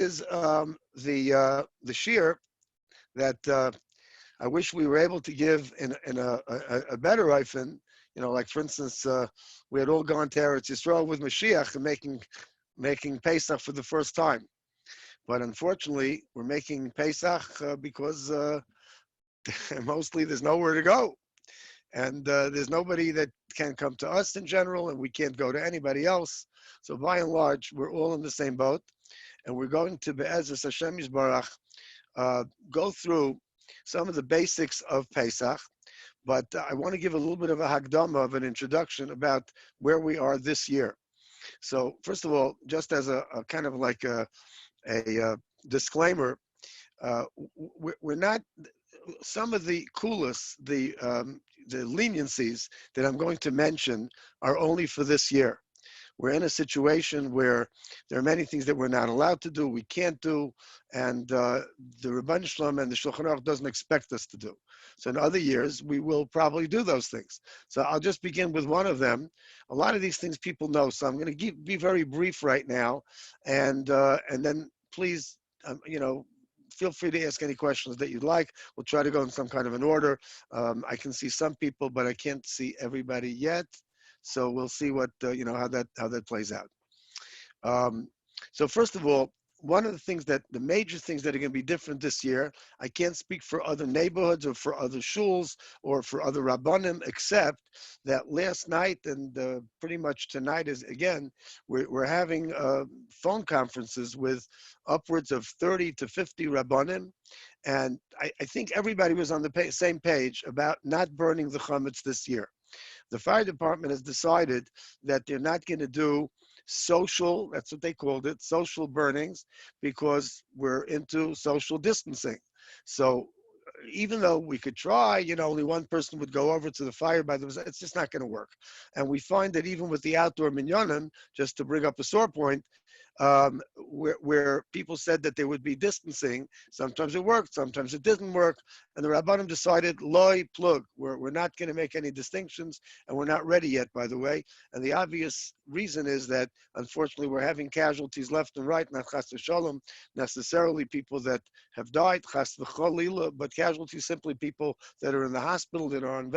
is the shiur that I wish we were able to give in a better oifen. Like for instance, we had all gone to Eretz Yisrael with Mashiach and making Pesach for the first time. But unfortunately, we're making Pesach because mostly there's nowhere to go. And there's nobody that can come to us in general, and we can't go to anybody else. So by and large, we're all in the same boat. And we're going to Be'ezus Hashem Yisbarach go through some of the basics of Pesach. But I want to give a little bit of a hagdama, of an introduction about where we are this year. So first of all, just as a kind of like a disclaimer, we're not, some of the Kehillas, the leniencies that I'm going to mention are only for this year. We're in a situation where there are many things that we're not allowed to do, we can't do, and the Rabban Shalom and the Shulchan Aruch doesn't expect us to do. So in other years, we will probably do those things. So I'll just begin with one of them. A lot of these things people know, so I'm going to be very brief right now, and then please, feel free to ask any questions that you'd like. We'll try to go in some kind of an order. I can see some people, but I can't see everybody yet. So we'll see what how that plays out. So first of all, one of the major things that are going to be different this year, I can't speak for other neighborhoods or for other shuls or for other rabbanim, except that last night and pretty much tonight is, again, we're having phone conferences with upwards of 30 to 50 rabbanim. And I think everybody was on the same page about not burning the Comets this year. The fire department has decided that they're not going to do social, that's what they called it, social burnings, because we're into social distancing. So even though we could try, only one person would go over to the fire by themselves, it's just not going to work. And we find that even with the outdoor minyanim, just to bring up a sore point, where people said that there would be distancing, sometimes it worked, sometimes it didn't work, and the Rabbanim decided, loy plug, we're not going to make any distinctions, and we're not ready yet, by the way. And the obvious reason is that, unfortunately, we're having casualties left and right, not chas v'shalom, necessarily people that have died, chas v'cholila, but casualties simply people that are in the hospital, that are on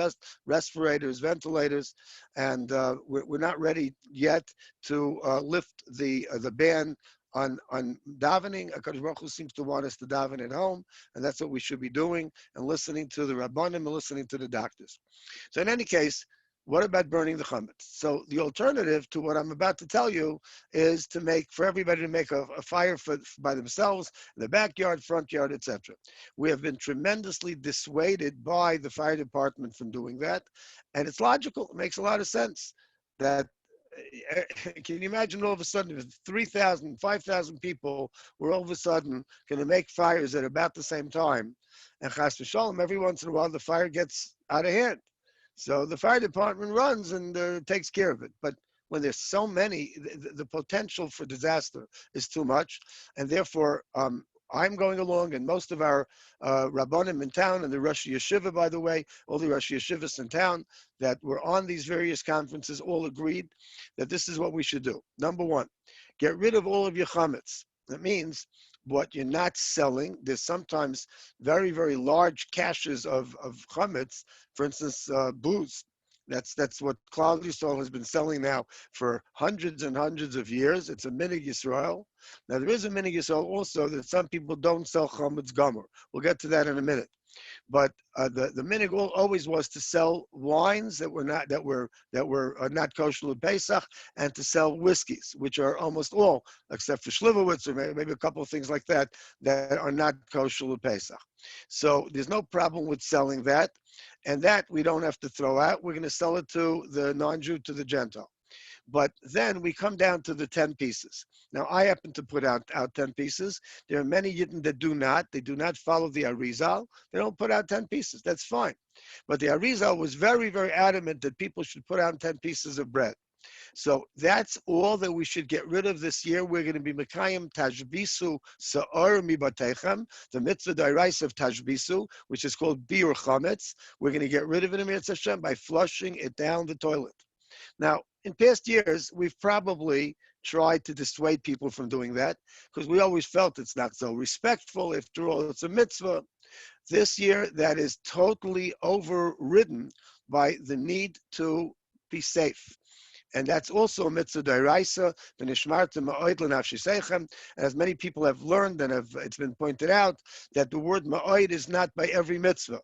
respirators, ventilators, and we're not ready yet to lift the ban on davening. HaKadosh Baruch Hu seems to want us to daven at home, and that's what we should be doing, and listening to the Rabbanim and listening to the doctors. So in any case, what about burning the Comets? So the alternative to what I'm about to tell you is for everybody to make a fire by themselves in the backyard, front yard, etc. We have been tremendously dissuaded by the fire department from doing that, and it's logical. It makes a lot of sense that. Can you imagine all of a sudden if 3,000, 5,000 people were all of a sudden going to make fires at about the same time, and chas v'shalom, every once in a while the fire gets out of hand. So the fire department runs and takes care of it. But when there's so many, the potential for disaster is too much, and therefore I'm going along, and most of our Rabbanim in town, and the Rosh Yeshiva, by the way, all the Rosh Yeshivas in town that were on these various conferences all agreed that this is what we should do. Number one, get rid of all of your Comets. That means what you're not selling. There's sometimes very, very large caches of Comets, for instance, booze. That's what Klal Yisrael has been selling now for hundreds and hundreds of years. It's a minig Yisrael. Now there is a minig Yisrael also that some people don't sell chametz gomer. We'll get to that in a minute. But the minig always was to sell wines that were not not kosher with Pesach, and to sell whiskeys, which are almost all, except for Shlivovitz or maybe a couple of things like that, that are not kosher with Pesach. So there's no problem with selling that, and that we don't have to throw out. We're going to sell it to the non-Jew, to the Gentile. But then we come down to the 10 pieces. Now, I happen to put out 10 pieces. There are many Yidden that do not. They do not follow the Arizal. They don't put out 10 pieces. That's fine. But the Arizal was very, very adamant that people should put out 10 pieces of bread. So that's all that we should get rid of this year. We're going to be Mekayim Tajbisu Sa'or Mibatechem, the mitzvah d'oraisa of Tajbisu, which is called Your Comets. We're going to get rid of it in Eretz Hashem by flushing it down the toilet. Now, in past years, we've probably tried to dissuade people from doing that because we always felt it's not so respectful. After all, it's a mitzvah. This year, that is totally overridden by the need to be safe. And that's also a mitzvah d'oraisa, v'nishmartem ma'od l'nafshiseichem. And as many people have learned and it's been pointed out, that the word ma'od is not by every mitzvah.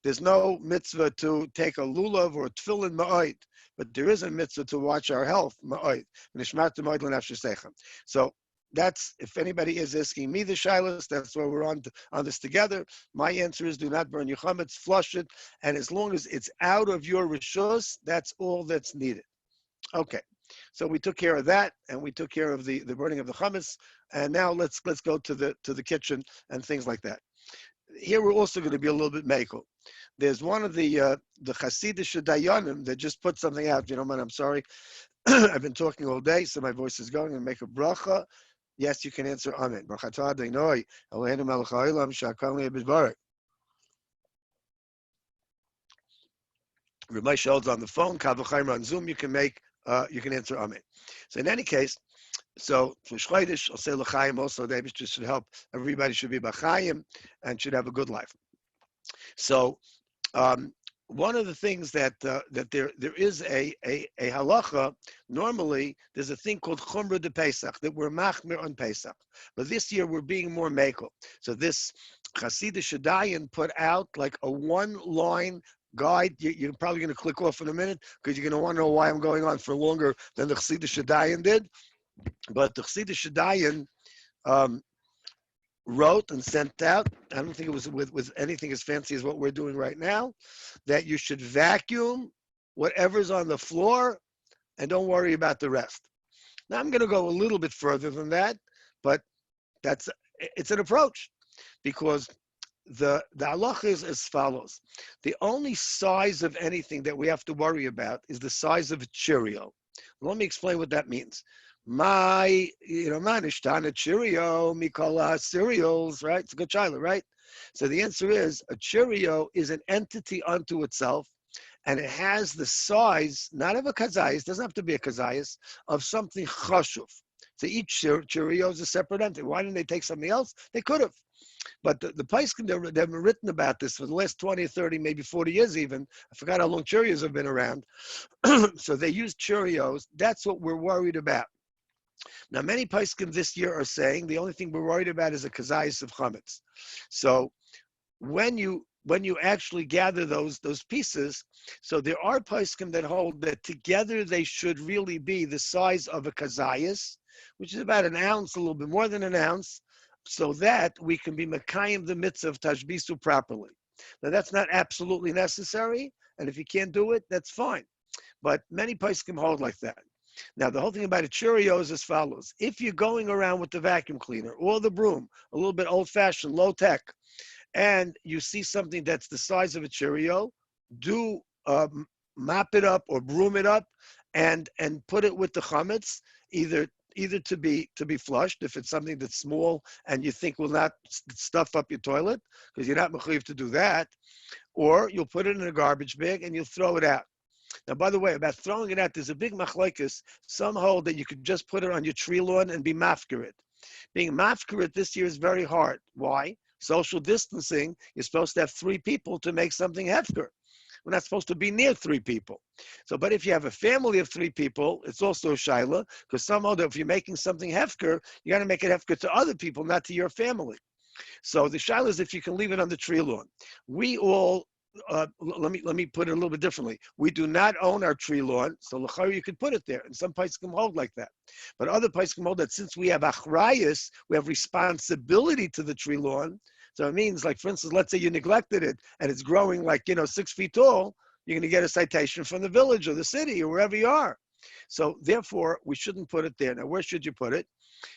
There's no mitzvah to take a lulav or a tefillin ma'od, but there is a mitzvah to watch our health ma'od. V'nishmartem ma'od l'nafshiseichem. So that's, if anybody is asking me the shilas, that's why we're on this together. My answer is do not burn your Comets, flush it, and as long as it's out of your rishus, that's all that's needed. Okay, so we took care of that, and we took care of the burning of the Hummus, and now let's go to the kitchen and things like that. Here we're also going to be a little bit mekel. There's one of the Hasidic Dayanim that just put something out. You know what? I'm sorry, I've been talking all day, so my voice is going. And make a bracha. Yes, you can answer Amen. Brachatah Adonai Eloheinu melech haolam she'akol neh b'dvarek. Rabbi Shel's on the phone. Kal v'chayim on Zoom. You can answer Amen. So in any case, so for Shchodesh, I'll say l'chaim also. David should help. Everybody should be b'chaim and should have a good life. So one of the things that there is a halacha. Normally, there's a thing called chumrah de Pesach that we're machmir on Pesach, but this year we're being more mekel. So this Hasidic Dayan put out like a one-line guide. You're probably going to click off in a minute because you're going to want to know why I'm going on for longer than the Hasidic Dayan did. But the Hasidic Dayan wrote and sent out, I don't think it was with anything as fancy as what we're doing right now, that you should vacuum whatever's on the floor and don't worry about the rest. Now I'm going to go a little bit further than that, but it's an approach because the halacha is as follows. The only size of anything that we have to worry about is the size of a Cheerio. Let me explain what that means. Manishtana Cheerio, Mikola cereals, right? It's a good child, right? So the answer is a Cheerio is an entity unto itself, and it has the size, not of a kazayas, doesn't have to be a kazayas, of something chashuv. So each Cheerio is a separate entity. Why didn't they take something else? They could have. But the Paiskim, they've written about this for the last 20, 30, maybe 40 years even. I forgot how long Cheerios have been around. So they use Cheerios. That's what we're worried about. Now, many Paiskim this year are saying the only thing we're worried about is a kazayas of chametz. So when you actually gather those pieces, so there are Paiskim that hold that together they should really be the size of a kazayas, which is about an ounce, a little bit more than an ounce, so that we can be mekayim the mitzvah of tashbisu properly. Now, that's not absolutely necessary, and if you can't do it, that's fine. But many Paiskim hold like that. Now, the whole thing about a Cheerio is as follows. If you're going around with the vacuum cleaner or the broom, a little bit old-fashioned, low-tech, and you see something that's the size of a Cheerio, do mop it up or broom it up and put it with the chametz, either to be flushed, if it's something that's small and you think will not stuff up your toilet, because you're not mechuyev to do that, or you'll put it in a garbage bag and you'll throw it out. Now, by the way, about throwing it out, there's a big machlokes. Some hold that you could just put it on your tree lawn and be mafkarit. Being mafkarit this year is very hard. Why? Social distancing, you're supposed to have 3 people to make something hefker. We're not supposed to be near 3 people. So, but if you have a family of 3 people, it's also a shaila, because somehow if you're making something hefker, you got to make it hefker to other people, not to your family. So the shaila is if you can leave it on the tree lawn. We all, let me put it a little bit differently. We do not own our tree lawn, so l'chayr you could put it there. And some Paiskim hold like that. But other Paiskim hold that since we have achrayus, we have responsibility to the tree lawn. So it means, like, for instance, let's say you neglected it and it's growing like, 6 feet tall, you're going to get a citation from the village or the city or wherever you are. So therefore, we shouldn't put it there. Now, where should you put it?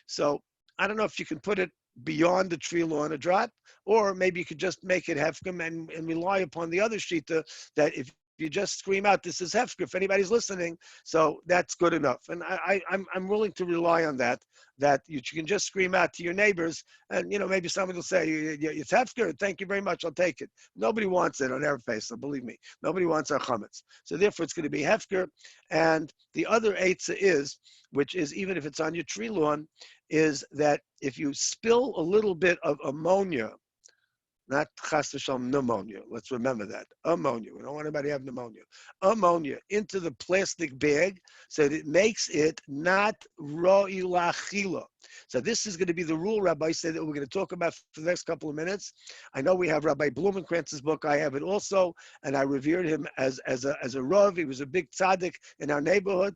So I don't know if you can put it beyond the tree lawn a drop, or maybe you could just make it hefkem and rely upon the other shita that if you just scream out, this is hefker, if anybody's listening, so that's good enough. And I'm willing to rely on that you can just scream out to your neighbors, and maybe somebody will say, it's hefker, thank you very much, I'll take it. Nobody wants it on their face, so believe me, nobody wants our chametz. So therefore it's going to be hefker. And the other eitzah is, which is even if it's on your tree lawn, is that if you spill a little bit of ammonia, not chas v'shalom pneumonia. Let's remember that. Ammonia. We don't want anybody to have pneumonia. Ammonia into the plastic bag so that it makes it not ro'i la'achila. So this is going to be the rule Rabbi said that we're going to talk about for the next couple of minutes. I know we have Rabbi Blumenkrantz's book. I have it also, and I revered him as a Rav. He was a big tzaddik in our neighborhood.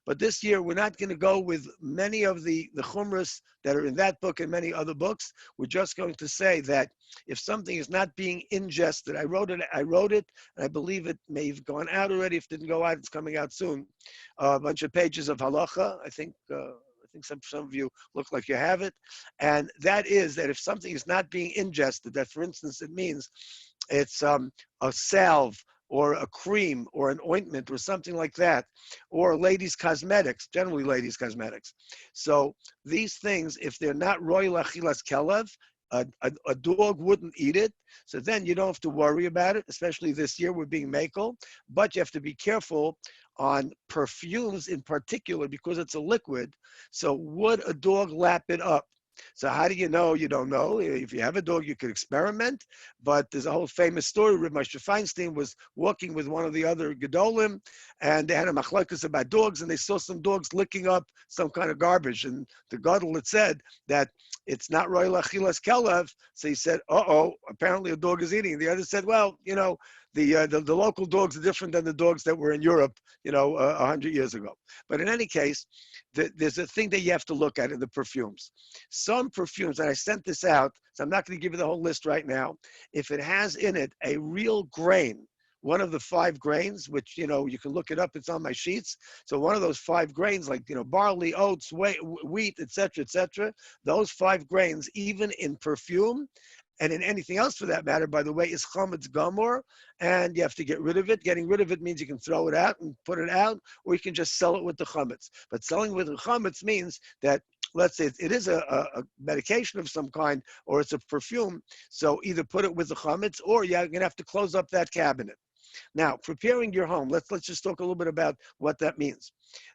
But this year, we're not going to go with many of the chumras that are in that book and many other books. We're just going to say that if something is not being ingested, I wrote it, and I believe it may have gone out already. If it didn't go out, it's coming out soon. A bunch of pages of halacha. I think some of you look like you have it. And that is that if something is not being ingested, that for instance, it means it's a salve, or a cream, or an ointment, or something like that, or ladies' cosmetics, generally ladies' cosmetics. So these things, if they're not royal achilas kelev, a dog wouldn't eat it. So then you don't have to worry about it, especially this year we're being makel. But you have to be careful on perfumes in particular because it's a liquid. So would a dog lap it up? So how do you know? You don't know. If you have a dog, you could experiment. But there's a whole famous story. Rabbi Feinstein was walking with one of the other gedolim, and they had a machlokes about dogs, and they saw some dogs licking up some kind of garbage. And the gadol had said that it's not royal achilas kelev. So he said, apparently a dog is eating. The other said, well, the local dogs are different than the dogs that were in Europe, 100 years ago. But in any case, there's a thing that you have to look at in the perfumes. Some perfumes, and I sent this out, so I'm not going to give you the whole list right now. If it has in it a real grain, one of the 5 grains, which, you can look it up, it's on my sheets. So one of those 5 grains, like, barley, oats, wheat, etc., those 5 grains, even in perfume, and in anything else for that matter, by the way, is chametz gamor, and you have to get rid of it. Getting rid of it means you can throw it out and put it out, or you can just sell it with the chametz. But selling with the chametz means that, let's say it is a medication of some kind, or it's a perfume, so either put it with the chametz, or you're going to have to close up that cabinet. Now, preparing your home, let's just talk a little bit about what that means.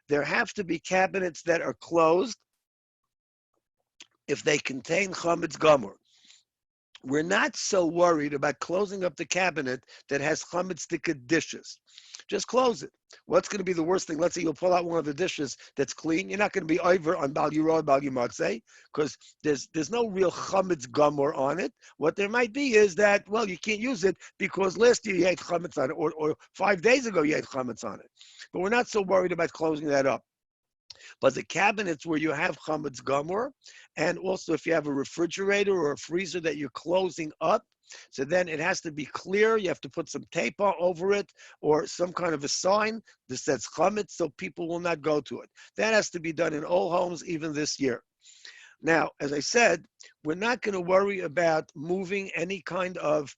There have to be cabinets that are closed if they contain chametz gamor. We're not so worried about closing up the cabinet that has chametz dishes. Just close it. What's going to be the worst thing? Let's say you'll pull out one of the dishes that's clean. You're not going to be over on Bal Yirah, Bal Yimatzeh, because there's no real chametz gamor on it. What there might be is that, well, you can't use it because last year you had chametz on it, or 5 days ago you had chametz on it. But we're not so worried about closing that up. But the cabinets where you have chametz gamor, and also if you have a refrigerator or a freezer that you're closing up, so then it has to be clear. You have to put some tape over it or some kind of a sign that says chametz so people will not go to it. That has to be done in all homes even this year. Now, as I said, we're not going to worry about moving any kind of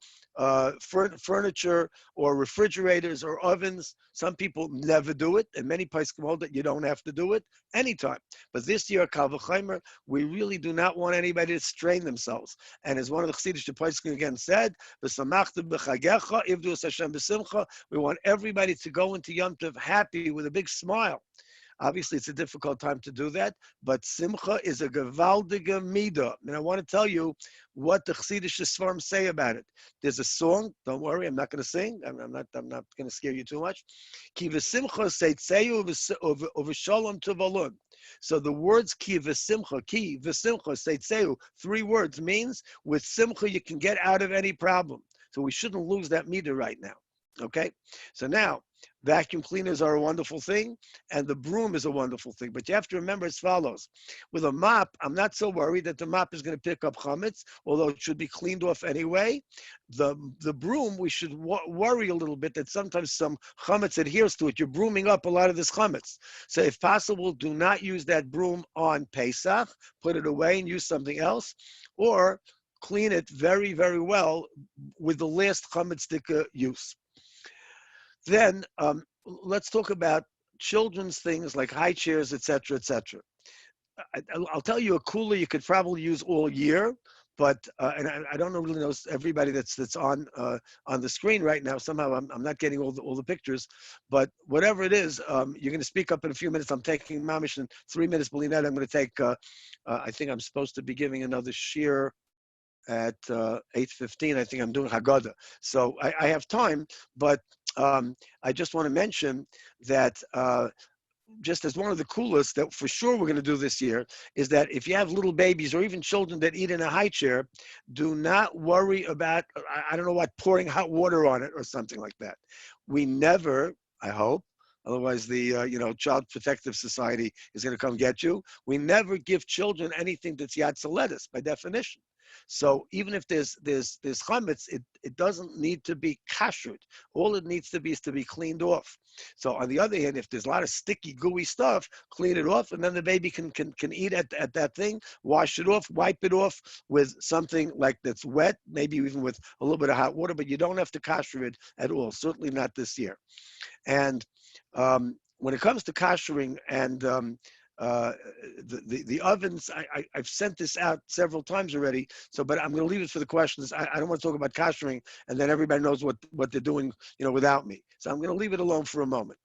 furniture or refrigerators or ovens. Some people never do it, and many places hold that you don't have to do it anytime. But this year, Kal V'chomer, we really do not want anybody to strain themselves. And as one of the Chassidish places again said, we want everybody to go into Yom Tov happy with a big smile. Obviously, it's a difficult time to do that, but simcha is a gewaldige midah. And I want to tell you what the Chassidish Sfarim say about it. There's a song. Don't worry, I'm not going to sing. I'm not going to scare you too much. Ki v'simcha seitzeyu v'shalom tuvalun. So the words ki v'simcha seitzeyu, 3 words, means with simcha you can get out of any problem. So we shouldn't lose that midah right now. Okay? So now, vacuum cleaners are a wonderful thing, and the broom is a wonderful thing. But you have to remember as follows. With a mop, I'm not so worried that the mop is going to pick up chametz, although it should be cleaned off anyway. The broom, we should worry a little bit that sometimes some chametz adheres to it. You're brooming up a lot of this chametz. So if possible, do not use that broom on Pesach. Put it away and use something else. Or clean it very, very well with the last chametz use. Then let's talk about children's things like high chairs, etc., etc. I'll tell you a cooler you could probably use all year, but and I don't really know everybody that's on the screen right now. Somehow I'm not getting all the pictures, but whatever it is, you're going to speak up in a few minutes. I'm taking mamish in 3 minutes. Believe that I'm going to take. I think I'm supposed to be giving another shiur at 8:15. I think I'm doing Haggadah, so I have time. But I just want to mention that. Just as one of the coolest that for sure we're going to do this year is that if you have little babies or even children that eat in a high chair, do not worry about, I don't know what, pouring hot water on it or something like that. We never, I hope, otherwise the Child Protective Society is going to come get you. We never give children anything that's yatsa lettuce by definition. So even if there's chametz, it doesn't need to be kashrut. All it needs to be is to be cleaned off. So on the other hand, if there's a lot of sticky, gooey stuff, clean it off, and then the baby can eat at that thing, wash it off, wipe it off with something like that's wet, maybe even with a little bit of hot water, but you don't have to kasher it at all, certainly not this year. And when it comes to kashering and the ovens, I've sent this out several times already. So, but I'm going to leave it for the questions. I don't want to talk about kashering, and then everybody knows what they're doing, without me. So I'm going to leave it alone for a moment.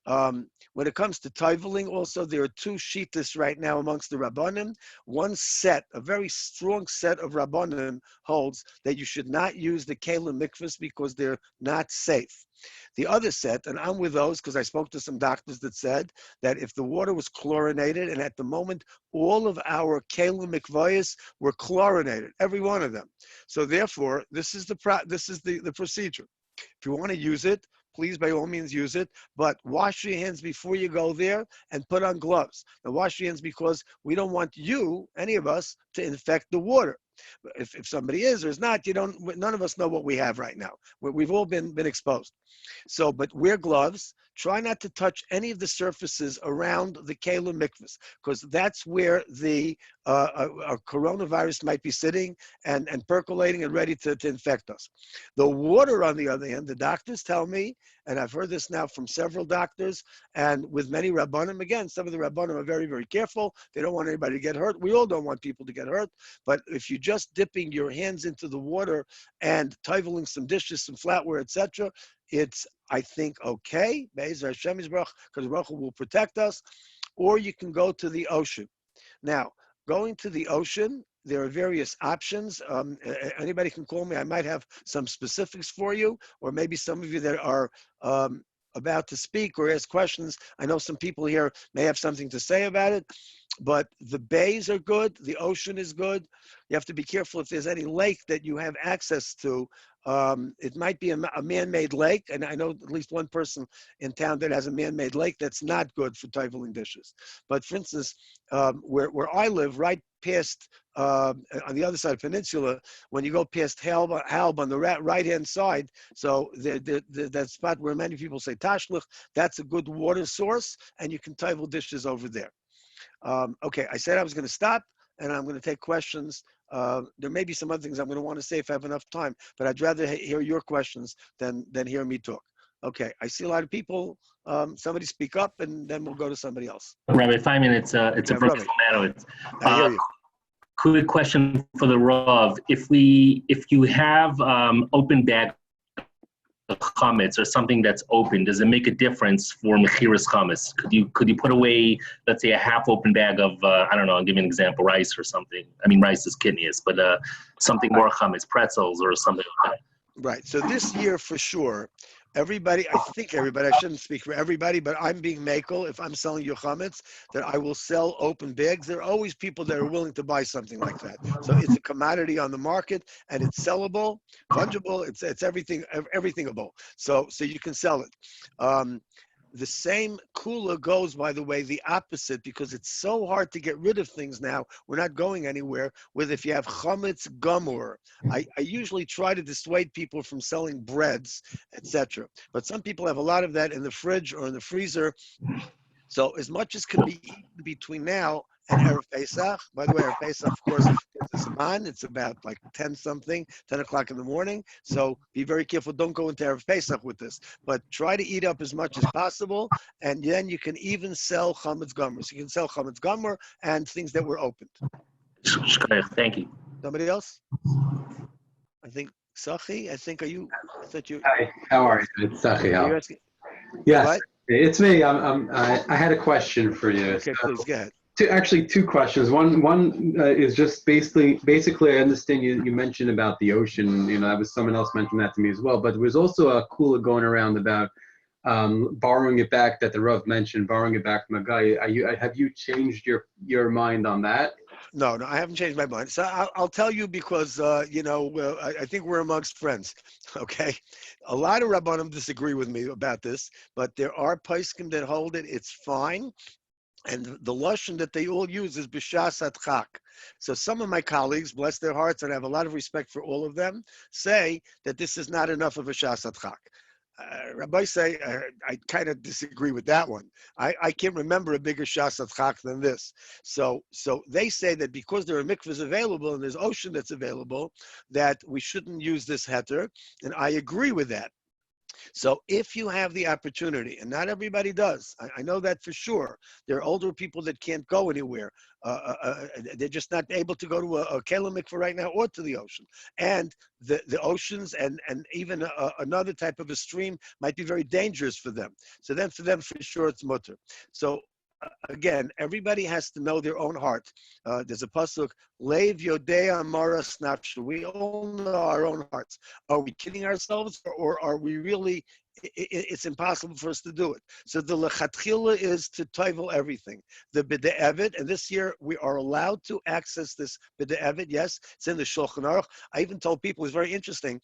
When it comes to toiveling, also there are two shittas right now amongst the rabbanim. One set, a very strong set of rabbanim, holds that you should not use the kelim mikvahs because they're not safe. The other set, and I'm with those because I spoke to some doctors that said that if the water was chlorinated, and at the moment all of our kelim mikvahs were chlorinated, every one of them. So therefore, this is the procedure. If you want to use it, please, by all means, use it, but wash your hands before you go there and put on gloves. Now, wash your hands because we don't want you, any of us, to infect the water. If somebody is or is not, none of us know what we have right now. We've all been exposed. So, but wear gloves. Try not to touch any of the surfaces around the kelim mikvahs, because that's where the coronavirus might be sitting and percolating and ready to infect us. The water, on the other hand, the doctors tell me, and I've heard this now from several doctors and with many rabbanim. Again, some of the rabbanim are very, very careful. They don't want anybody to get hurt. We all don't want people to get hurt. But if you're just dipping your hands into the water and toiveling some dishes, some flatware, etc., it's, I think, okay. Bais Hashem Yisbarach, because Baruch Hu will protect us. Or you can go to the ocean. Now, going to the ocean, there are various options. Anybody can call me. I might have some specifics for you, or maybe some of you that are about to speak or ask questions. I know some people here may have something to say about it, but the bays are good. The ocean is good. You have to be careful if there's any lake that you have access to. It might be a man-made lake, and I know at least one person in town that has a man-made lake that's not good for toiveling dishes. But for instance, where I live, right past, on the other side of the peninsula, when you go past Halb on the right-hand side, so that spot where many people say Tashlich, that's a good water source, and you can toivel dishes over there. Okay, I said I was going to stop, and I'm going to take questions. There may be some other things I'm going to want to say if I have enough time, but I'd rather hear your questions than hear me talk. Okay, I see a lot of people. Somebody speak up, and then we'll go to somebody else. Rabbi Feitman, it's a personal matter. I hear you. Quick question for the Rav: If you have open bag Comets or something that's open, does it make a difference for mechiras chametz? Could you put away, let's say, a half open bag of I don't know, I'll give you an example, rice or something. I mean, rice is kidneys, but something more chametz, pretzels or something like that. Right. So this year for sure, everybody, I shouldn't speak for everybody, but I'm being makel if I'm selling your chametz, that I will sell open bags. There are always people that are willing to buy something like that. So it's a commodity on the market, and it's sellable, fungible. It's everythingable. So you can sell it. The same kula goes, by the way, the opposite, because it's so hard to get rid of things now. We're not going anywhere with if you have chametz gamur. I usually try to dissuade people from selling breads, etc. But some people have a lot of that in the fridge or in the freezer. So as much as can be eaten between now and Erev Pesach. By the way, Erev Pesach, of course, there's a Zman. It's about like 10 something, 10 o'clock in the morning. So be very careful. Don't go into Erev Pesach with this. But try to eat up as much as possible. And then you can even sell chametz gomer. So you can sell chametz gomer and things that were opened. Thank you. Somebody else? I think Sachi. I thought you. Hi, how are you? It's Sachi. Are you asking? Yes, What? it's me. I had a question for you. Okay, please go ahead. Two questions. One is just basically I understand you mentioned about the ocean. You know, that was someone else mentioned that to me as well. But there was also a kula going around about borrowing it back that the Rav mentioned, borrowing it back from a guy. Have you changed your mind on that? No, I haven't changed my mind. So I'll tell you because, I think we're amongst friends, okay? A lot of Rabbanim disagree with me about this, but there are poskim that hold it. It's fine. And the lashon that they all use is b'shas adchak. So some of my colleagues, bless their hearts, and I have a lot of respect for all of them, say that this is not enough of a shas adchak. Rabbi say, I kind of disagree with that one. I can't remember a bigger shas adchak than this. So they say that because there are mikvahs available and there's ocean that's available, that we shouldn't use this heter, and I agree with that. So if you have the opportunity, and not everybody does, I know that for sure. There are older people that can't go anywhere. They're just not able to go to a kelim mikvah right now or to the ocean. And the oceans and even another type of a stream might be very dangerous for them. So then for them, for sure, it's mutter. So again, everybody has to know their own heart. There's a pasuk, Leiv Yodea Morah Snapshu. We all know our own hearts. Are we kidding ourselves, or are we really? It's impossible for us to do it. So the lechatchila is to toivel everything. The b'de'evet, and this year we are allowed to access this b'de'evet. Yes, it's in the Shulchan Aruch. I even told people, it's very interesting.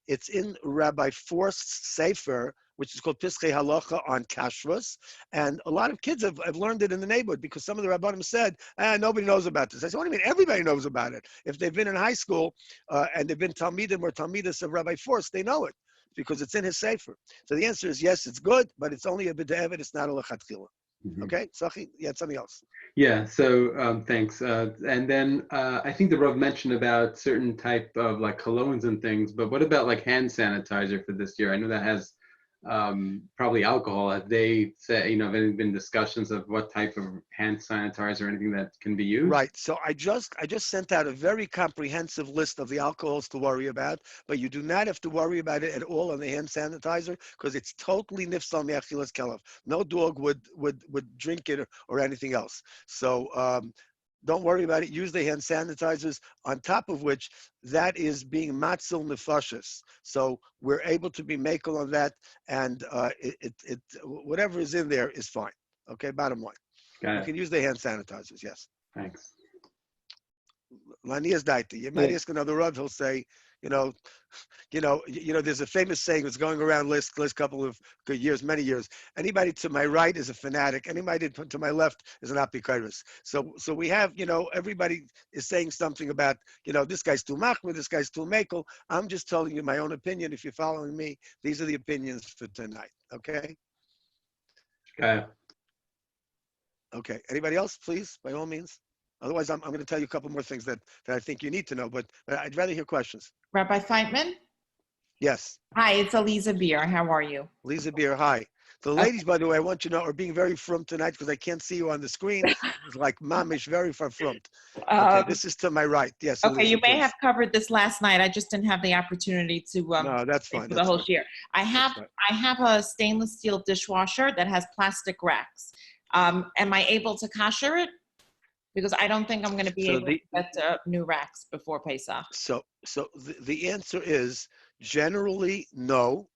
It's in Rabbi Forst's Sefer, which is called Piskei Halacha on Kashrus. And a lot of kids have learned it in the neighborhood because some of the Rabbanim said, nobody knows about this. I said, what do you mean? Everybody knows about it. If they've been in high school and they've been Talmidim or Talmidas of Rabbi Forst, they know it because it's in his Sefer. So the answer is yes, it's good, but it's only a b'de'evet, it's not a lechatchila. Mm-hmm. Okay, Sachi, you had something else. Yeah, so thanks. And then I think the Rav mentioned about certain type of like colognes and things, but what about like hand sanitizer for this year? I know that has probably alcohol. Have they said, have there been discussions of what type of hand sanitizer or anything that can be used? Right. So I just sent out a very comprehensive list of the alcohols to worry about, but you do not have to worry about it at all on the hand sanitizer because it's totally nifsal me'achilas kelev. No dog would drink it or anything else. So don't worry about it. Use the hand sanitizers, on top of which that is being matzil nefashis. So we're able to be makel on that, and whatever is in there is fine. Okay, bottom line. You can use the hand sanitizers, yes. Thanks. Lanias daiti. You might ask another Rav, he'll say, there's a famous saying that's going around last couple of good years, many years. Anybody to my right is a fanatic. Anybody to my left is an apikairis. So we have, everybody is saying something about, this guy's too machmir, this guy's too mekel. I'm just telling you my own opinion. If you're following me, these are the opinions for tonight. Okay? Okay. Anybody else, please, by all means? Otherwise, I'm going to tell you a couple more things that I think you need to know, but I'd rather hear questions. Rabbi Feitman? Yes. Hi, it's Eliza Beer. How are you? Lisa Beer, hi. The ladies, by the way, I want you to know, are being very frum tonight because I can't see you on the screen. It's like mamish, very far frumped. Okay, this is to my right. Yes. Okay, Elisa, you may please. have covered this last night. I just didn't have the opportunity to No, that's fine. for the whole year. I have a stainless steel dishwasher that has plastic racks. Am I able to kasher it? Because I don't think I'm going to be able to get new racks before Pesach. So the answer is generally no,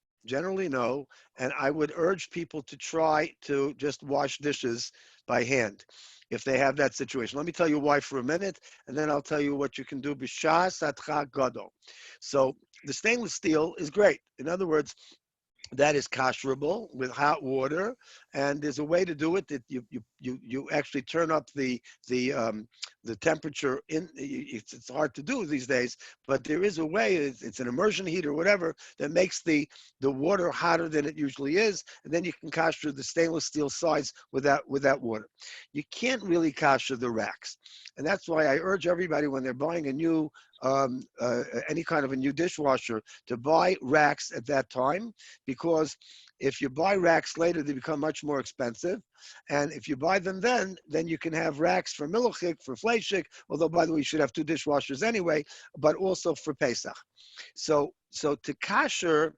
and I would urge people to try to just wash dishes by hand if they have that situation. Let me tell you why for a minute, and then I'll tell you what you can do. B'shas atcha gado. So the stainless steel is great. In other words, that is kasherable with hot water, and there's a way to do it that you actually turn up the temperature in. It's hard to do these days, but there is a way. It's an immersion heater or whatever that makes the water hotter than it usually is, and then you can kasher the stainless steel sides with that water. You can't really kasher the racks, and that's why I urge everybody when they're buying a new any kind of a new dishwasher to buy racks at that time, because if you buy racks later, they become much more expensive. And if you buy them then you can have racks for milchik, for fleishik, although, by the way, you should have 2 dishwashers anyway, but also for Pesach. So to kasher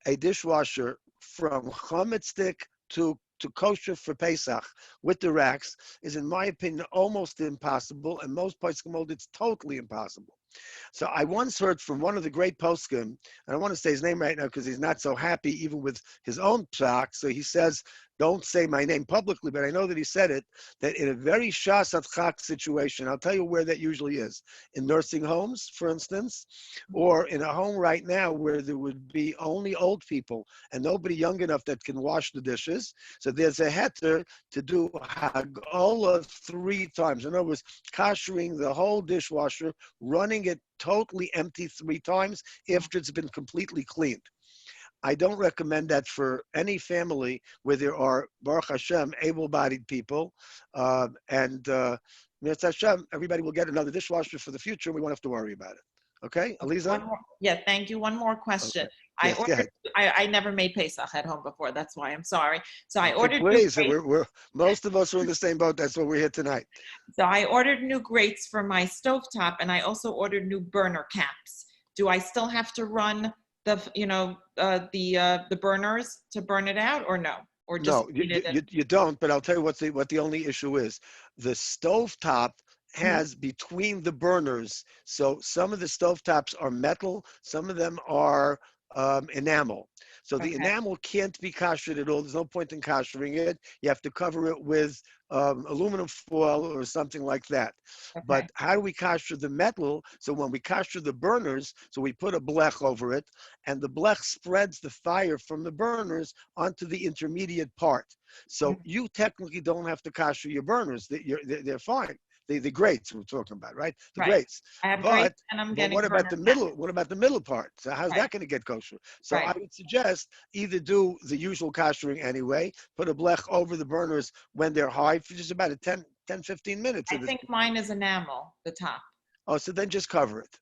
a dishwasher from chametz stick to kosher for Pesach with the racks is, in my opinion, almost impossible, and most poskim hold it's totally impossible. So I once heard from one of the great poskim, and I don't want to say his name right now because he's not so happy even with his own psak, so he says, don't say my name publicly, but I know that he said it, that in a very shasat chak situation, I'll tell you where that usually is, in nursing homes, for instance, or in a home right now where there would be only old people and nobody young enough that can wash the dishes. So there's a heter to do hagola 3 times. In other words, kashering the whole dishwasher, running it totally empty 3 times after it's been completely cleaned. I don't recommend that for any family where there are, Baruch Hashem, able-bodied people. And Mirz Hashem, everybody will get another dishwasher for the future. We won't have to worry about it. Okay, Aliza? Yeah, thank you. One more question. Okay. Yes, I never made Pesach at home before. That's why I'm sorry. So I okay, ordered please. new grates. Most of us are in the same boat. That's why we're here tonight. So I ordered new grates for my stovetop, and I also ordered new burner caps. Do I still have to run the burners to burn it out, or no? Or just no, you don't. But I'll tell you what the only issue is. The stovetop has between the burners. So some of the stovetops are metal, some of them are enamel. So the enamel can't be kashered at all. There's no point in kashering it. You have to cover it with aluminum foil or something like that. But how do we kasher the metal? So when we kasher the burners, so we put a blech over it, and the blech spreads the fire from the burners onto the intermediate part. So you technically don't have to kasher your burners. They're fine. The grates we're talking about, right? The grates. I have grates, and I'm getting. What about the middle? What about the middle part? So how's that going to get kosher? So I would suggest either do the usual koshering anyway, put a blech over the burners when they're high for just about 10, 15 minutes. I think mine is enamel, the top. Oh, so then just cover it.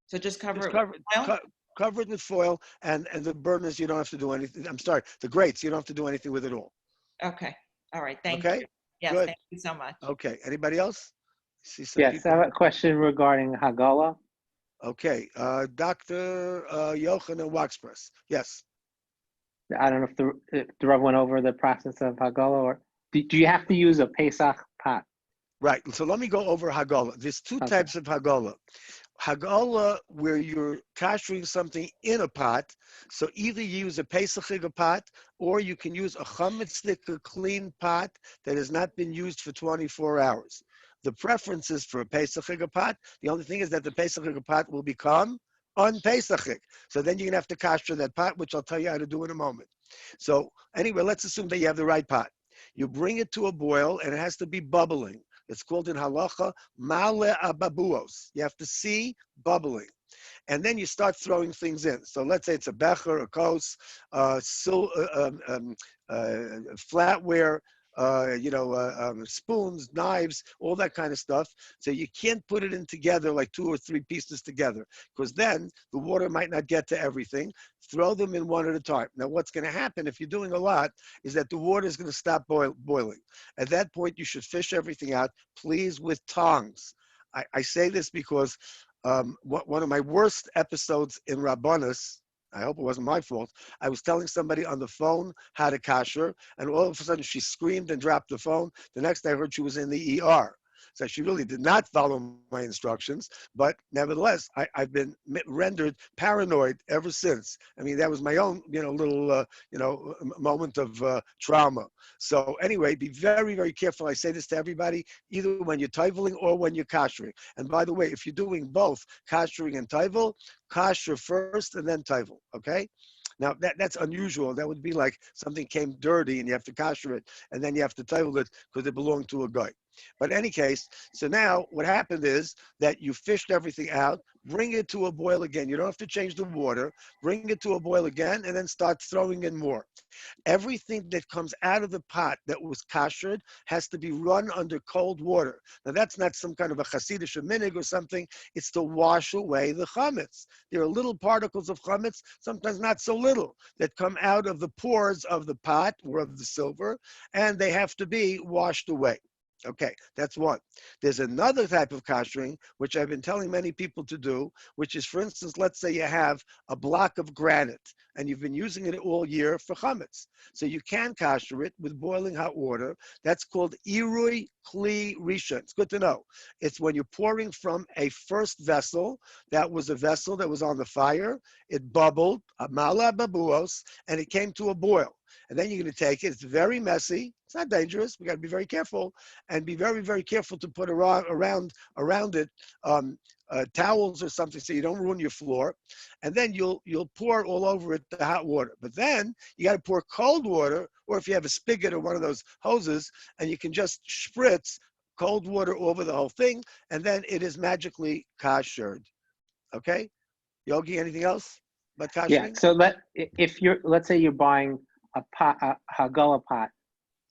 So just cover it with foil? Cover it with foil, and the burners, you don't have to do anything. I'm sorry, the grates, you don't have to do anything with it all. Okay. All right. Thank you. Yes, good. Thank you so much. Okay. Anybody else? Yes, I have a question regarding Hagala. Okay, Dr. Yochanan Waxpress. Yes. I don't know if the Rav went over the process of Hagala, or do you have to use a Pesach pot? Right. So let me go over Hagala. There's 2 types of Hagala. Hagala, where you're kashering something in a pot. So either you use a Pesach pot, or you can use a chametz stick, a clean pot that has not been used for 24 hours. The preference is for a Pesach pot. The only thing is that the Pesach pot will become un-Pesach. So then you're going to have to kasher that pot, which I'll tell you how to do in a moment. So anyway, let's assume that you have the right pot. You bring it to a boil, and it has to be bubbling. It's called in halacha male ababuos. You have to see bubbling. And then you start throwing things in. So let's say it's a becher, a kos, flatware, spoons, knives, all that kind of stuff. So you can't put it in together like 2 or 3 pieces together, because then the water might not get to everything. Throw them in one at a time. Now, what's going to happen if you're doing a lot is that the water is going to stop boiling. At that point, you should fish everything out, please, with tongs. I say this because one of my worst episodes in Rabbanus, I hope it wasn't my fault, I was telling somebody on the phone how to kasher, and all of a sudden she screamed and dropped the phone. The next day I heard she was in the ER. So she really did not follow my instructions, but nevertheless, I've been rendered paranoid ever since. I mean, that was my own, little, moment of trauma. So anyway, be very, very careful. I say this to everybody, either when you're toiveling or when you're kashering. And by the way, if you're doing both kashering and toivel, kasher first and then toivel, okay? Now that's unusual. That would be like something came dirty and you have to kasher it, and then you have to title it because it belonged to a guy. But in any case, so now what happened is that you fished everything out, bring it to a boil again. You don't have to change the water. Bring it to a boil again, and then start throwing in more. Everything that comes out of the pot that was kashered has to be run under cold water. Now that's not some kind of a Hasidic minig or something. It's to wash away the chametz. There are little particles of chametz, sometimes not so little, that come out of the pores of the pot or of the silver, and they have to be washed away. Okay, that's one. There's another type of kashering, which I've been telling many people to do, which is, for instance, let's say you have a block of granite and you've been using it all year for chametz. So you can kasher it with boiling hot water. That's called irui kli rishon. It's good to know. It's when you're pouring from a first vessel. That was a vessel that was on the fire. It bubbled, amala babuos, and it came to a boil. And then you're going to take it. It's very messy. It's not dangerous. We got to be very careful, and be very, very careful to put around it towels or something so you don't ruin your floor. And then you'll pour all over it the hot water. But then you got to pour cold water, or if you have a spigot or one of those hoses, and you can just spritz cold water over the whole thing, and then it is magically kashered. Okay, Yogi, anything else about kashering? Yeah. So let's say you're buying a Hagala pot,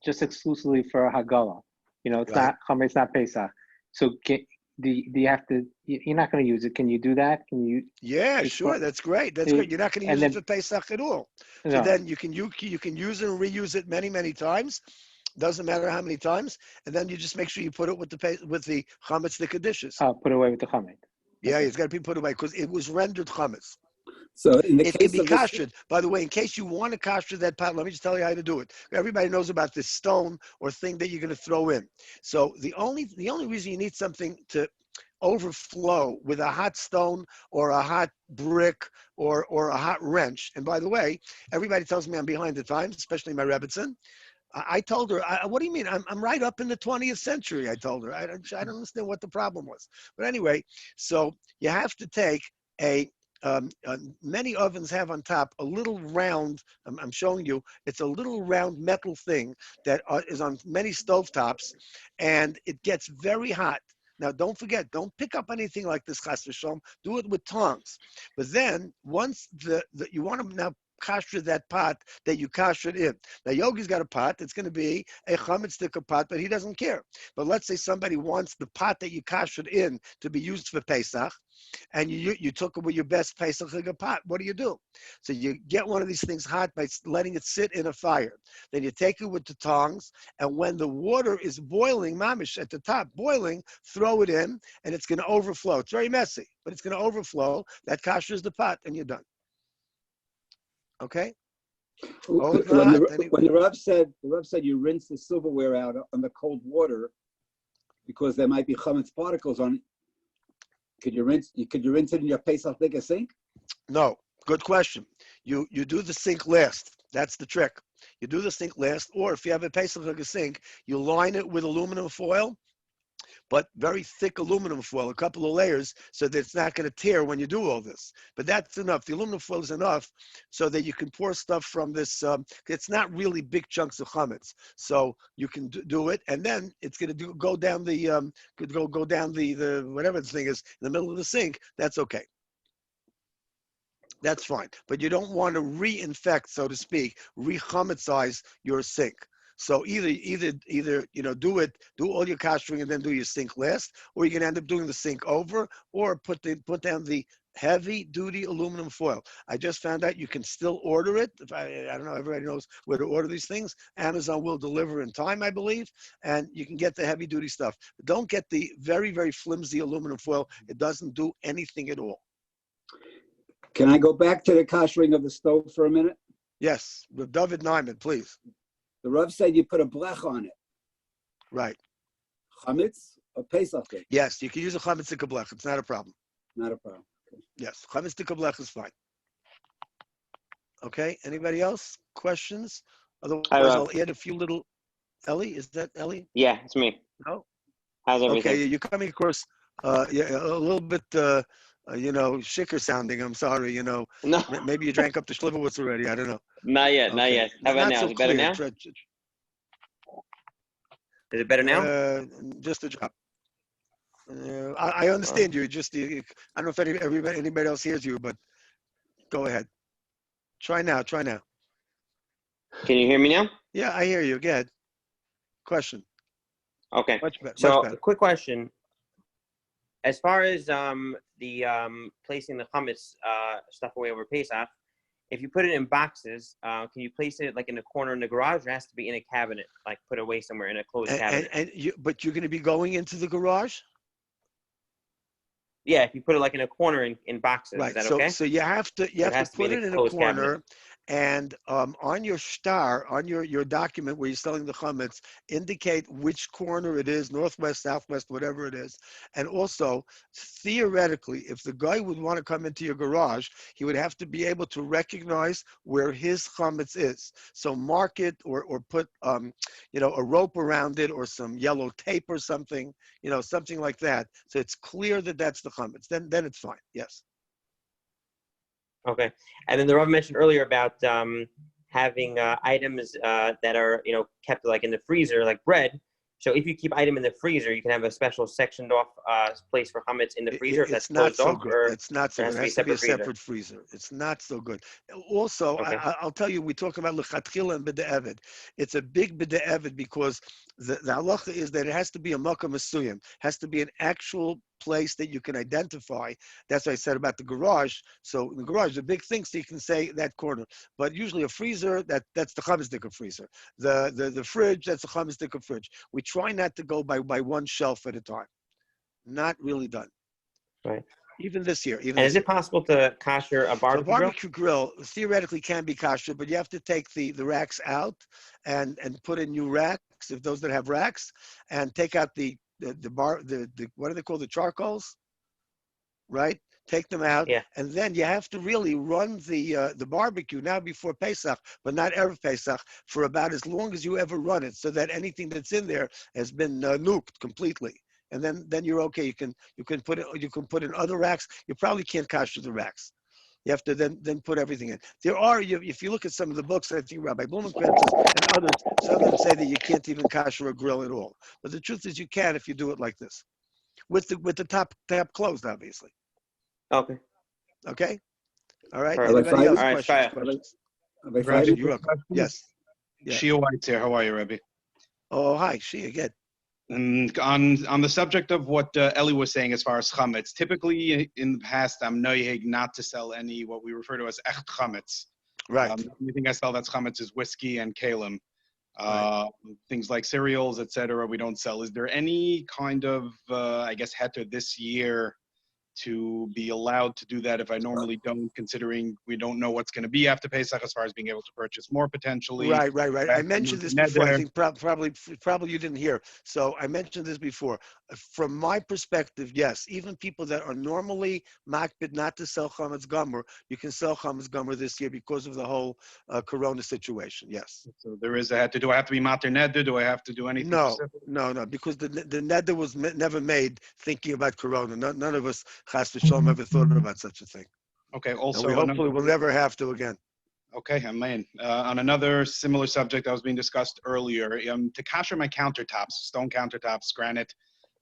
just exclusively for a Hagala. It's Right. not Chametz, not Pesach. So do you have to? You're not going to use it. Can you do that? Can you? Yeah, sure. That's great. That's great. You're not going to use it for Pesach at all. So then you can use it and reuse it many, many times. Doesn't matter how many times. And then you just make sure you put it with the chametz the Kehillas. Oh, put away with the chametz. Yeah, it's got to be put away because it was rendered chametz. So in the It case can be of this, kashered. By the way, in case you want to kasher that pot, let me just tell you how to do it. Everybody knows about this stone or thing that you're going to throw in. So the only reason you need something to overflow with a hot stone or a hot brick or a hot wrench. And by the way, everybody tells me I'm behind the times, especially my Rebbitzin. I told her, what do you mean? I'm right up in the 20th century, I told her. I don't understand what the problem was. But anyway, so you have to take many ovens have on top a little round, I'm showing you, it's a little round metal thing that is on many stovetops, and it gets very hot. Now, don't forget, don't pick up anything like this, chas v'shalom. Do it with tongs. But then, once you want to now kasher that pot that you kashered in. Now, Yogi's got a pot. It's going to be a chametz pot, but he doesn't care. But let's say somebody wants the pot that you kashered in to be used for Pesach, and you took it with your best Pesach pot. What do? So you get one of these things hot by letting it sit in a fire. Then you take it with the tongs, and when the water is boiling, mamish at the top, boiling, throw it in, and it's going to overflow. It's very messy, but it's going to overflow. That kashers the pot, and you're done. Okay. when the Rav said you rinse the silverware out on the cold water because there might be chametz particles on it. Could you rinse it in your Pesach sink? No. Good question. You do the sink last. That's the trick. You do the sink last, or if you have a Pesach sink, you line it with aluminum foil, but very thick aluminum foil, a couple of layers, so that it's not going to tear when you do all this. But that's enough. The aluminum foil is enough so that you can pour stuff from this. It's not really big chunks of chametz, so you can do it, and then it's going to go down the go down the whatever the thing is in the middle of the sink. That's okay. That's fine. But you don't want to reinfect, so to speak, re-chametzize your sink. So either do all your kashering and then do your sink last, or you can end up doing the sink over, or put down the heavy duty aluminum foil. I just found out you can still order it. I don't know, everybody knows where to order these things. Amazon will deliver in time, I believe, and you can get the heavy duty stuff. But don't get the very, very flimsy aluminum foil. It doesn't do anything at all. Can I go back to the kashering of the stove for a minute? Yes, with David Nyman, please. The Rav said you put a blech on it. Right. Chametz or Pesach? Yes, you can use a chametz blech. It's not a problem. Not a problem. Okay. Yes, chametz blech is fine. Okay, anybody else? Questions? Otherwise, I'll add a few little... Ellie, is that Ellie? Yeah, it's me. No? How's everything? Okay, you're coming across a little bit shikker sounding. I'm sorry. No, Maybe you drank up the Schliverwitz already. I don't know. not yet, not Okay. yet. How about Not now? so Is it better clear. now? Is it better now? Just a drop. I understand you. I don't know if anybody else hears you, but go ahead. Try now. Can you hear me now? Yeah, I hear you. Go ahead. Question. Okay. Much better. So, Much better. quick question. As far as the placing the hummus stuff away over Pesach, if you put it in boxes, can you place it like in a corner in the garage, or it has to be in a cabinet, like put away somewhere in a closed cabinet? But you're going to be going into the garage? Yeah, if you put it like in a corner in boxes, Right. is that okay? So you have to put it in a closed corner, cabinet. and on your star, on your document where you're selling the chametz, indicate which corner it is, northwest, southwest, whatever it is. And also, theoretically, if the guy would want to come into your garage, he would have to be able to recognize where his chametz is. So mark it or put a rope around it or some yellow tape or something, something like that. So it's clear that that's the chametz. Then it's fine. Yes. Okay. And then the Rabbi mentioned earlier about having items that are kept like in the freezer, like bread. So if you keep item in the freezer, you can have a special sectioned off place for chametz in the freezer if that's closed off. It's not so good. It has to be a separate freezer. It's not so good. Also, Okay. I'll tell you, we talk about lechatchila and b'de'evid. It's a big b'de'evid because the halacha is that it has to be a makom mesuyim, has to be an actual place that you can identify. That's what I said about the garage. So in the garage, the big thing, so you can say that corner. But usually a freezer, that's the chametzdika freezer. The fridge, that's the chametzdika fridge. We try not to go by one shelf at a time. Not really done. Right. Even this year. And is it possible to kosher a barbecue grill? So barbecue grill theoretically can be kosher, but you have to take the racks out and put in new racks, if those that have racks, and take out the what are they called, the charcoals, right? Take them out, yeah. And then you have to really run the barbecue now before Pesach, but not erev Pesach, for about as long as you ever run it, so that anything that's in there has been nuked completely. And then you're okay. You can put in other racks. You probably can't kosher the racks. You have to then put everything in. There are, if you look at some of the books, I think Rabbi Blumenkrantz and others, some of them say that you can't even kosher a grill at all. But the truth is you can if you do it like this, with the top closed, obviously. Okay. Okay. All right. Perfect. Anybody else? All right, Questions? Rabbi, You're welcome. Yes. Shiur White's here. How are you, Rabbi? Oh, hi. She again. And on the subject of what Eli was saying as far as chametz, typically in the past I'm noyeg not to sell any what we refer to as echt chametz. Right. The only thing I sell that's chametz is whiskey and kalim. Right. Things like cereals, etc. we don't sell. Is there any kind of heter this year to be allowed to do that if I normally don't, considering we don't know what's going to be after Pesach as far as being able to purchase more potentially? Right. I mentioned this before. I think probably you didn't hear. So I mentioned this before. From my perspective, yes, even people that are normally makbid not to sell chametz gomer, you can sell chametz gomer this year because of the whole corona situation. Yes. So there is a heter. Do I have to be mater neder? Do I have to do anything? No, specific? no, because the neder was never made thinking about corona. None of us, chas v'shalom, ever thought about such a thing. Okay. Also, and we hopefully will never have to again. Okay, amen. On another similar subject that was being discussed earlier, to kosher my countertops, stone countertops, granite,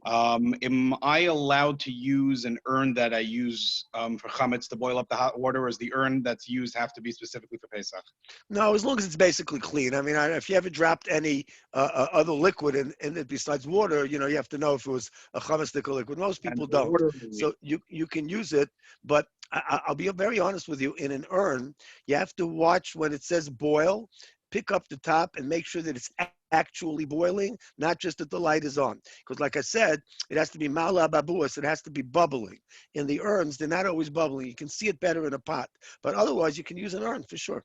am I allowed to use an urn that I use for chametz to boil up the hot water, or is the urn that's used have to be specifically for Pesach? No, as long as it's basically clean. I mean, if you ever dropped any other liquid in it besides water, you have to know if it was a chametz liquid. Most people don't. So you can use it, but I'll be very honest with you. In an urn, you have to watch when it says boil, pick up the top and make sure that it's actually boiling, not just that the light is on. Because like I said, it has to be mala babuas, it has to be bubbling. In the urns, they're not always bubbling. You can see it better in a pot. But otherwise, you can use an urn for sure.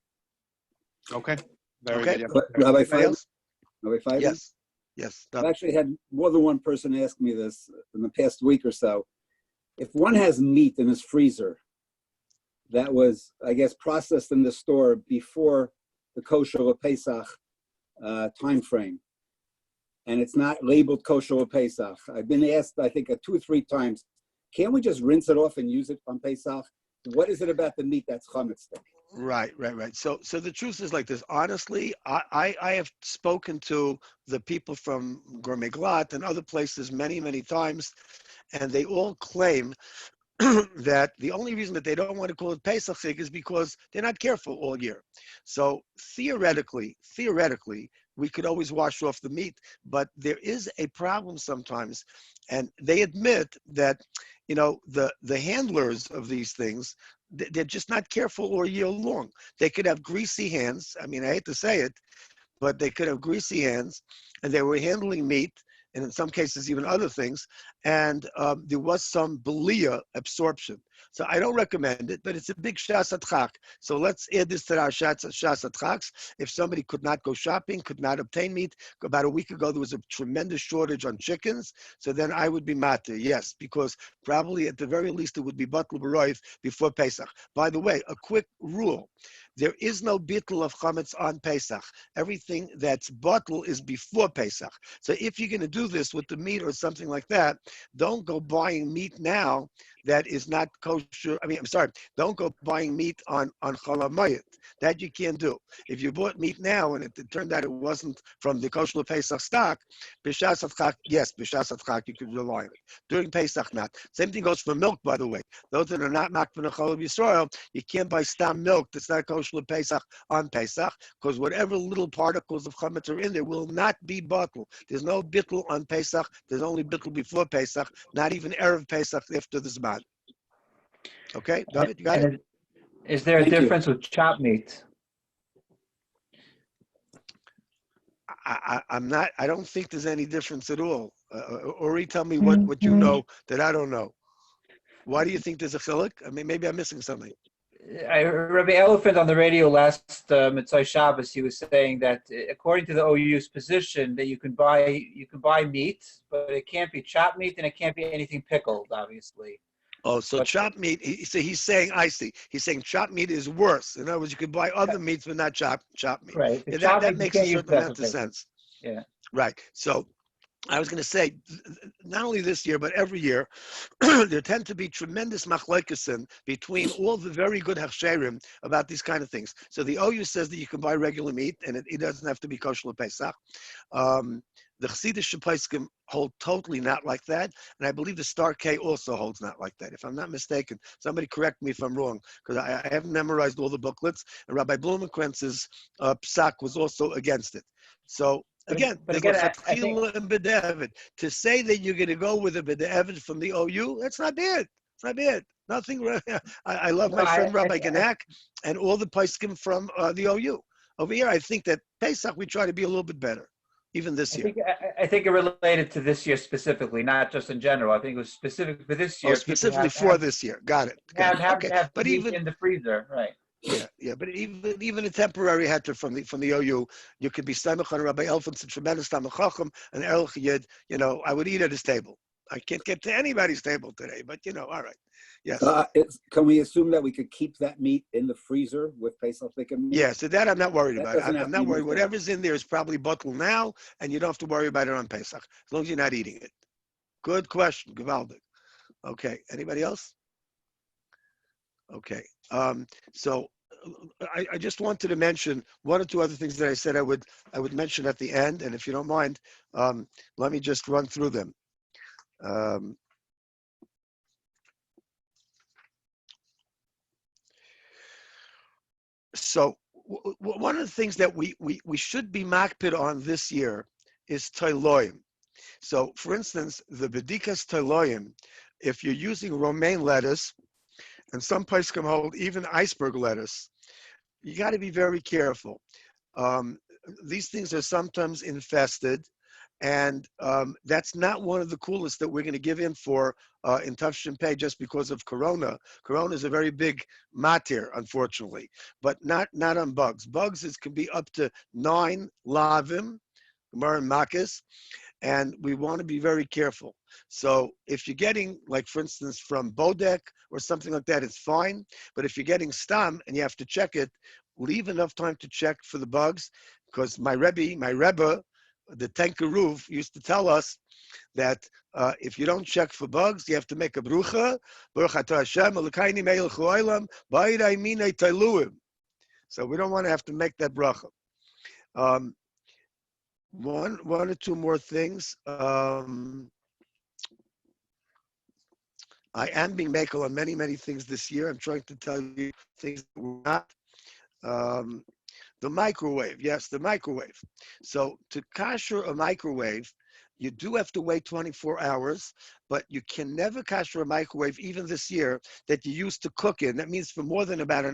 Okay. Very okay. Good. Yeah. Rabbi Feitman? Yes. I've actually had more than one person ask me this in the past week or so. If one has meat in his freezer that was, I guess, processed in the store before the kosher of Pesach time frame, and it's not labeled kosher of Pesach. I've been asked, I think, 2 or 3 times, can't we just rinse it off and use it on Pesach? What is it about the meat that's chametz? Right. So the truth is like this. Honestly, I have spoken to the people from Gourmet Glatt and other places many, many times, and they all claim that the only reason that they don't want to call it Pesach is because they're not careful all year. So theoretically, we could always wash off the meat, but there is a problem sometimes, and they admit that, the handlers of these things, they're just not careful all year long. They could have greasy hands. I mean, I hate to say it, but they could have greasy hands, and they were handling meat, and in some cases even other things, and there was some belia absorption. So I don't recommend it, but it's a big shas atchak. So let's add this to our shas atchaks. If somebody could not go shopping, could not obtain meat, about a week ago there was a tremendous shortage on chickens, so then I would be matir, yes, because probably at the very least it would be batel b'roif before Pesach. By the way, a quick rule. There is no bittul of chametz on Pesach. Everything that's batel is before Pesach. So if you're going to do this with the meat or something like that, don't go buying meat now that is not kosher. Don't go buying meat on Chol HaMoed. That you can't do. If you bought meat now and it turned out it wasn't from the kosher Pesach stock, b'shas atchak, yes, b'shas atchak, you could rely on it. During Pesach, not. Same thing goes for milk, by the way. Those that are not makbid on Chol Yisrael, you can't buy stam milk that's not kosher Pesach on Pesach, because whatever little particles of chametz are in there will not be batel. There's no bittul on Pesach. There's only bittul before Pesach, not even erev Pesach after the zman. Okay, David, you got it? Is there a difference with chopped meat? I don't think there's any difference at all. Ori, tell me what you know that I don't know. Why do you think there's a chiluk? I mean, maybe I'm missing something. I heard Rabbi Elephant on the radio last Mitzvah Shabbos. He was saying that according to the OU's position, that you can buy meat, but it can't be chopped meat and it can't be anything pickled, obviously. Oh, so chopped meat. He's saying, I see. He's saying chopped meat is worse. In other words, you could buy other meats, but not chopped meat. Right. Yeah, that makes a certain amount of sense. Yeah. Right. So I was going to say, not only this year, but every year, there tend to be tremendous machlokes between all the very good hachsherim about these kind of things. So the OU says that you can buy regular meat, and it doesn't have to be kosher Pesach. The Chassidish Poskim hold totally not like that, and I believe the Star K also holds not like that. If I'm not mistaken, somebody correct me if I'm wrong, because I haven't memorized all the booklets, and Rabbi Blumenkrantz's Psak was also against it. So again, to say that you're going to go with a b'de'evid from the OU, that's not bad. It's not bad. Nothing. I love my friend Rabbi Ganak and all the poskim from the OU. Over here, I think that Pesach we try to be a little bit better, even this year. I think it related to this year specifically, not just in general. I think it was specific for this year. Oh, specifically for this year. Got it. Have but even in the freezer, right? Yeah, but even a temporary heter from the OU, you could be samech on Rabbi Elfen's a tremendous Talmid Chacham, and Erlich Yid. I would eat at his table. I can't get to anybody's table today, but all right. Yes. Can we assume that we could keep that meat in the freezer with Pesach thickened meat? Yeah, so that I'm not worried about. I'm not worried. Whatever's in there is probably batel now, and you don't have to worry about it on Pesach, as long as you're not eating it. Good question, Givaldik. Okay, anybody else? Okay, so I just wanted to mention one or two other things that I said I would mention at the end, and if you don't mind, let me just run through them. So one of the things that we should be makpid on this year is toiloim. So, for instance, the bedikas toiloim, if you're using romaine lettuce, and some places can hold even iceberg lettuce, you got to be very careful. These things are sometimes infested, and that's not one of the coolest that we're going to give in for in Tafshin Pei just because of Corona. Corona is a very big matir, unfortunately, but not on bugs. Bugs can be up to 9 lavim, Gemara and Makis, and we want to be very careful. So if you're getting, like for instance, from Bodek or something like that, it's fine. But if you're getting stam and you have to check it, leave enough time to check for the bugs, because my Rebbe the Tenkeruv used to tell us that if you don't check for bugs, you have to make a brucha. Baruch atah Hashem, Elokeinu melech haolam, ba'irei minei tailuim. So we don't want to have to make that bracha. One or two more things. I am being makel on many things this year. I'm trying to tell you things that we're not. The microwave, yes, the microwave. So to kasher a microwave, you do have to wait 24 hours, but you can never kasher a microwave, even this year, that you used to cook in. That means for more than about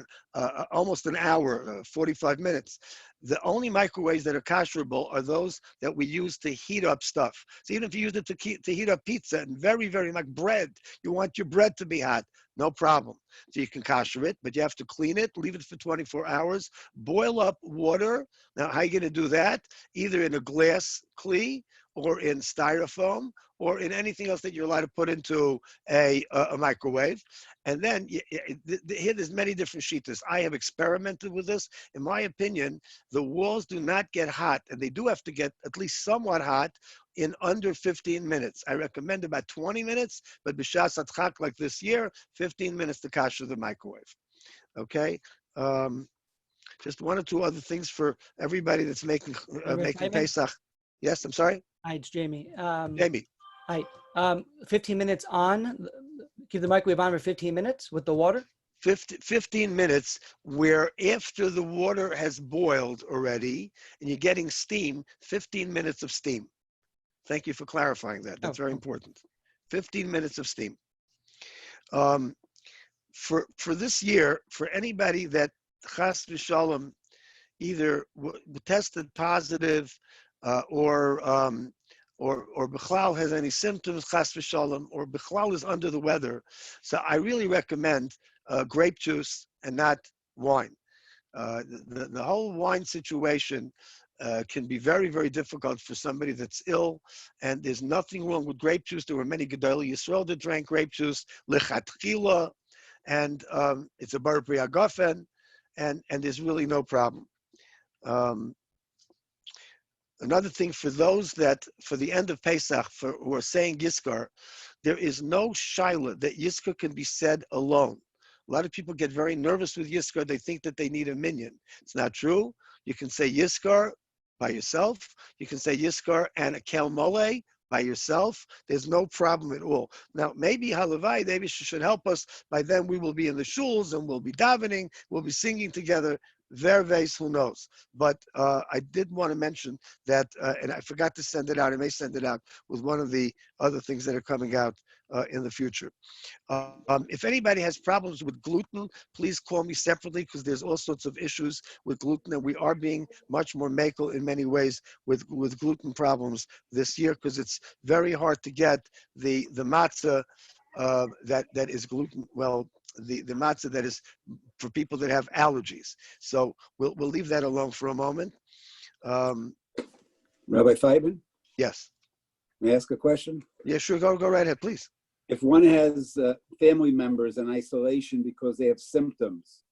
almost an hour, 45 minutes. The only microwaves that are kasherable are those that we use to heat up stuff. So even if you use it to heat up pizza and very like bread, you want your bread to be hot, no problem. So you can kasher it, but you have to clean it, leave it for 24 hours, boil up water. Now, how are you going to do that? Either in a glass kli, or in styrofoam, or in anything else that you're allowed to put into a microwave. And then here there's many different shitas. I have experimented with this. In my opinion, the walls do not get hot, and they do have to get at least somewhat hot in under 15 minutes. I recommend about 20 minutes, but b'shas atchak like this year, 15 minutes to kasher the microwave. Okay? Just one or two other things for everybody that's making Pesach. Yes, I'm sorry? Hi, it's Jamie. Jamie. Hi. 15 minutes on. Keep the microwave on for 15 minutes with the water? 15 minutes where after the water has boiled already and you're getting steam, 15 minutes of steam. Thank you for clarifying that. That's very important. 15 minutes of steam. For this year, for anybody that chas v'shalom either tested positive or Bichlal has any symptoms, chas v'shalom, or Bichlal is under the weather. So I really recommend grape juice and not wine. The whole wine situation can be very difficult for somebody that's ill, and there's nothing wrong with grape juice. There were many Gedolei Yisrael that drank grape juice, lichatchila, and it's a bar pri hagafen, and there's really no problem. Another thing for those that, for the end of Pesach, who are saying Yizkar, there is no shaila that Yizkar can be said alone. A lot of people get very nervous with Yizkar. They think that they need a minyan. It's not true. You can say Yizkar by yourself. You can say Yizkar and a Kel Mole by yourself. There's no problem at all. Now, maybe Halavai, maybe she should help us. By then we will be in the shuls and we'll be davening. We'll be singing together. Verves, who knows? But I did want to mention that, and I forgot to send it out. I may send it out with one of the other things that are coming out in the future. If anybody has problems with gluten, please call me separately, because there's all sorts of issues with gluten, and we are being much more makel in many ways with gluten problems this year, because it's very hard to get the matzah that is gluten. Well, the matzah that is for people that have allergies. So we'll leave that alone for a moment. Rabbi Feitman? Yes. May I ask a question? Yeah, sure. Go right ahead, please. If one has family members in isolation because they have symptoms,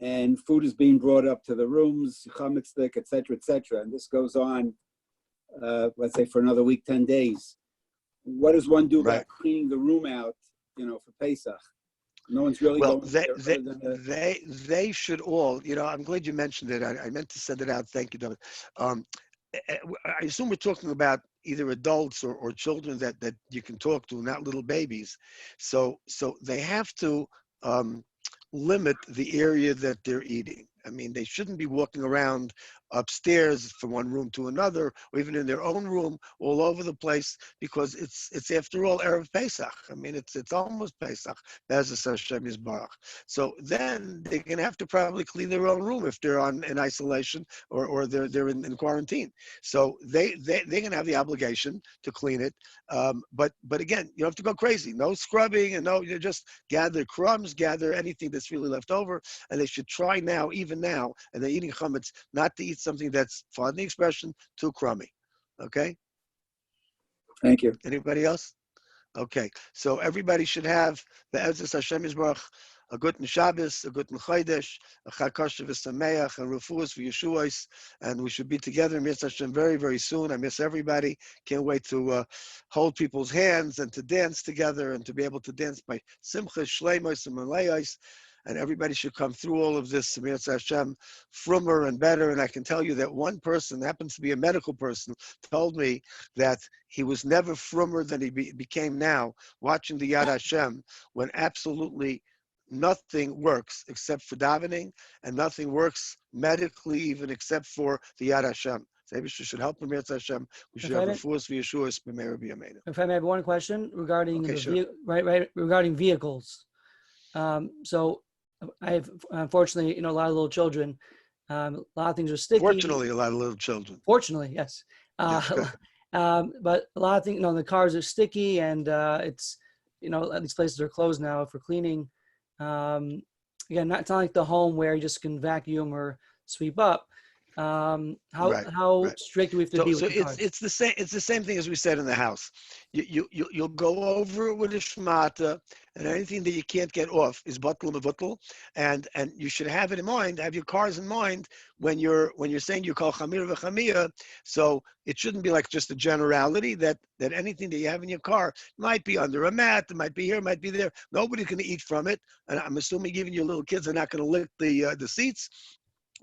and food is being brought up to the rooms, chametz stick, et cetera, and this goes on, let's say for another week, 10 days, what does one do about cleaning the room out, for Pesach? No one's really going they should all, I'm glad you mentioned it. I meant to send it out. Thank you, David. I assume we're talking about either adults or children that you can talk to, not little babies. So they have to limit the area that they're eating. I mean, they shouldn't be walking around upstairs from one room to another, or even in their own room, all over the place, because it's after all Erev Pesach. I mean, it's almost Pesach. Be'ezus Hashem Yisbarach. So then they're going to have to probably clean their own room if they're in isolation or they're in quarantine. So they're going to have the obligation to clean it. But again, you don't have to go crazy. No scrubbing, and you just gather crumbs, gather anything that's really left over, and they should try now, even now, and they're eating chametz, not to eat something that's, pardon the expression, too crummy. Okay? Thank you. Anybody else? Okay. So everybody should have the Be'ezus Hashem Yisbarach a guten Shabbos, a guten Chodesh, a Chag Kosher v'Sameach, and Refuos v'Yeshuos, and we should be together in Mitzvah Hashem very, very soon. I miss everybody. Can't wait to hold people's hands and to dance together and to be able to dance by Simchas, Shleimos, and Malayos. And everybody should come through all of this, Mitzvah Hashem, frummer and better. And I can tell you that one person, happens to be a medical person, told me that he was never frummer than he became now, watching the Yad Hashem, when absolutely nothing works except for davening, and nothing works medically even except for the Yad Hashem. So maybe should help him, Mitzvah Hashem. We should have refuos v'yeshuos b'meir b'yameinu. If I may have one question regarding sure. regarding vehicles. So I have, unfortunately, a lot of little children. A lot of things are sticky. Fortunately, a lot of little children. Fortunately, yes. But a lot of things, the cars are sticky, and it's, these places are closed now for cleaning. Again, it's not like the home where you just can vacuum or sweep up. How strict do we have to be with the cars? It's the same. It's the same thing as we said in the house. You'll go over it with a shmata, and anything that you can't get off is batul mevutul, and you should have it in mind. Have your cars in mind when you're saying you call chamir v'chamia. So it shouldn't be like just a generality that anything that you have in your car might be under a mat, it might be here, it might be there. Nobody's going to eat from it, and I'm assuming even your little kids are not going to lick the seats.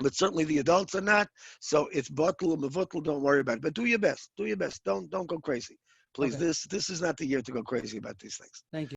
But certainly the adults are not. So it's batul and mevutul. Don't worry about it. But do your best. Do your best. Don't go crazy, please. Okay. This is not the year to go crazy about these things. Thank you.